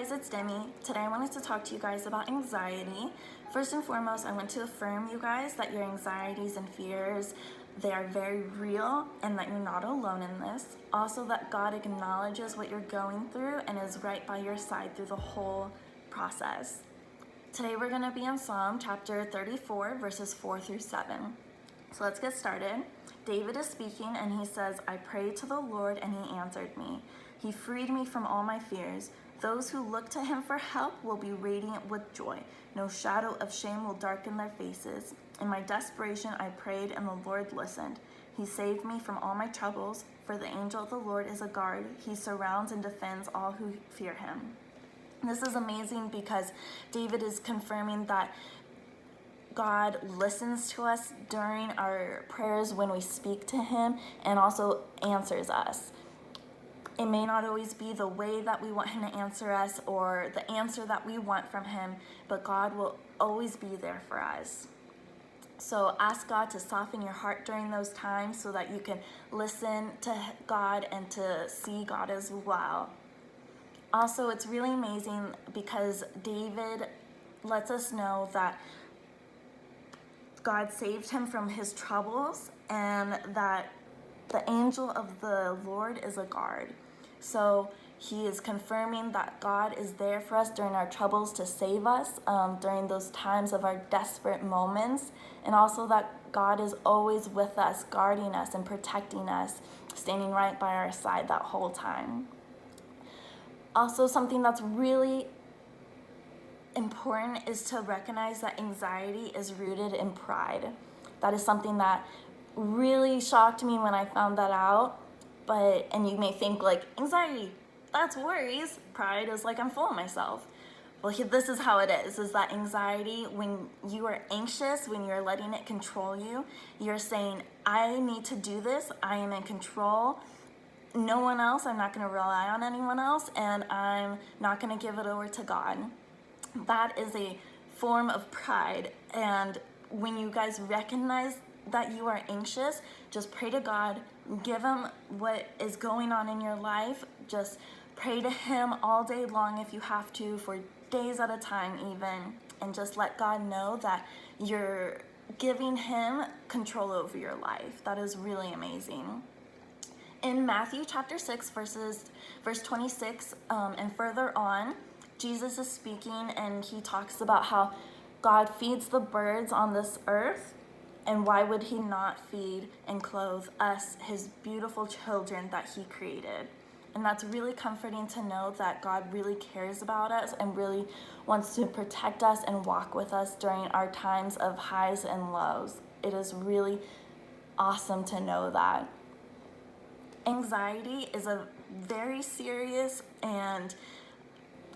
guys, it's Demi. Today I wanted to talk to you guys about anxiety. First and foremost, I want to affirm you guys that your anxieties and fears, they are very real and that you're not alone in this. Also that God acknowledges what you're going through and is right by your side through the whole process. Today we're going to be in Psalm chapter 34 verses 4 through 7. So let's get started. David is speaking and he says, "I prayed to the Lord and he answered me. He freed me from all my fears. Those who look to him for help will be radiant with joy. No shadow of shame will darken their faces. In my desperation, I prayed and the Lord listened. He saved me from all my troubles, for the angel of the Lord is a guard. He surrounds and defends all who fear him." This is amazing because David is confirming that God listens to us during our prayers when we speak to him and also answers us. It may not always be the way that we want him to answer us or the answer that we want from him, but God will always be there for us. So ask God to soften your heart during those times so that you can listen to God and to see God as well. Also, it's really amazing because David lets us know that God saved him from his troubles and that the angel of the Lord is a guard. So he is confirming that God is there for us during our troubles to save us during those times of our desperate moments, and also that God is always with us, guarding us and protecting us, standing right by our side that whole time. Also, something that's really important is to recognize that anxiety is rooted in pride. That is something that really shocked me when I found that out. And you may think like, anxiety, that's worries. Pride is like, I'm full of myself. Well, this is how it is that anxiety, when you are anxious, when you're letting it control you, you're saying, I need to do this, I am in control. No one else, I'm not gonna rely on anyone else, and I'm not gonna give it over to God. That is a form of pride, and when you guys recognize that you are anxious, just pray to God, give him what is going on in your life, just pray to him all day long if you have to, for days at a time even, and just let God know that you're giving him control over your life. That is really amazing. In Matthew chapter 6 verse 26 and further on, Jesus is speaking and he talks about how God feeds the birds on this earth, and why would he not feed and clothe us, his beautiful children that he created? And that's really comforting to know that God really cares about us and really wants to protect us and walk with us during our times of highs and lows. It is really awesome to know that. Anxiety is a very serious and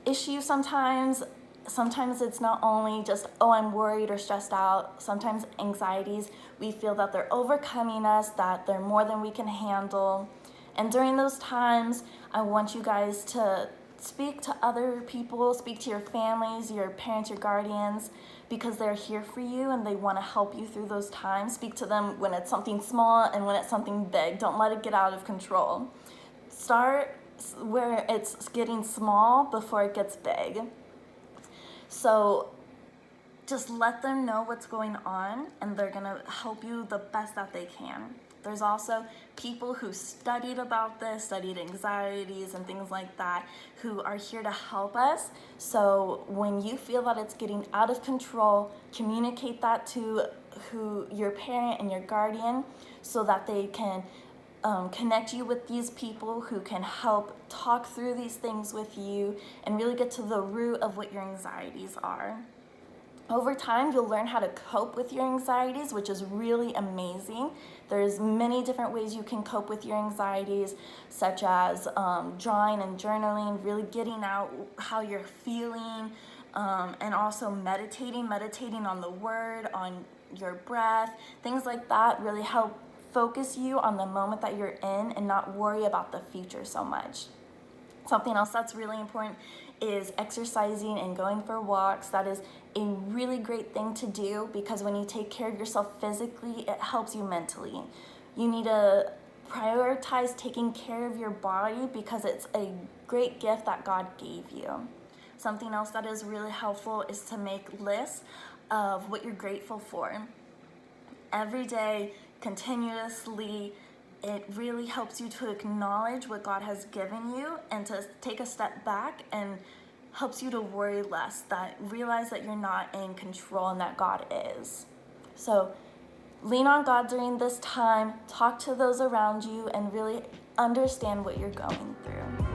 issue sometimes. Sometimes it's not only just, oh, I'm worried or stressed out. Sometimes anxieties, we feel that they're overcoming us, that they're more than we can handle. And during those times, I want you guys to speak to other people, speak to your families, your parents, your guardians, because they're here for you and they want to help you through those times. Speak to them when it's something small and when it's something big. Don't let it get out of control. Start where it's getting small before it gets big. So just let them know what's going on and they're gonna help you the best that they can. There's also people who studied about this, studied anxieties and things like that, who are here to help us. So when you feel that it's getting out of control, communicate that to your parent and your guardian so that they can connect you with these people who can help talk through these things with you and really get to the root of what your anxieties are. Over time, you'll learn how to cope with your anxieties, which is really amazing. There's many different ways you can cope with your anxieties, such as drawing and journaling, really getting out how you're feeling, and also meditating on the word, on your breath. Things like that really help focus you on the moment that you're in and not worry about the future so much. Something else that's really important is exercising and going for walks. That is a really great thing to do because when you take care of yourself physically, it helps you mentally. You need to prioritize taking care of your body because it's a great gift that God gave you. Something else that is really helpful is to make lists of what you're grateful for. Every day, continuously, it really helps you to acknowledge what God has given you and to take a step back, and helps you to worry less, that realize that you're not in control and that God is. So lean on God during this time, talk to those around you, and really understand what you're going through.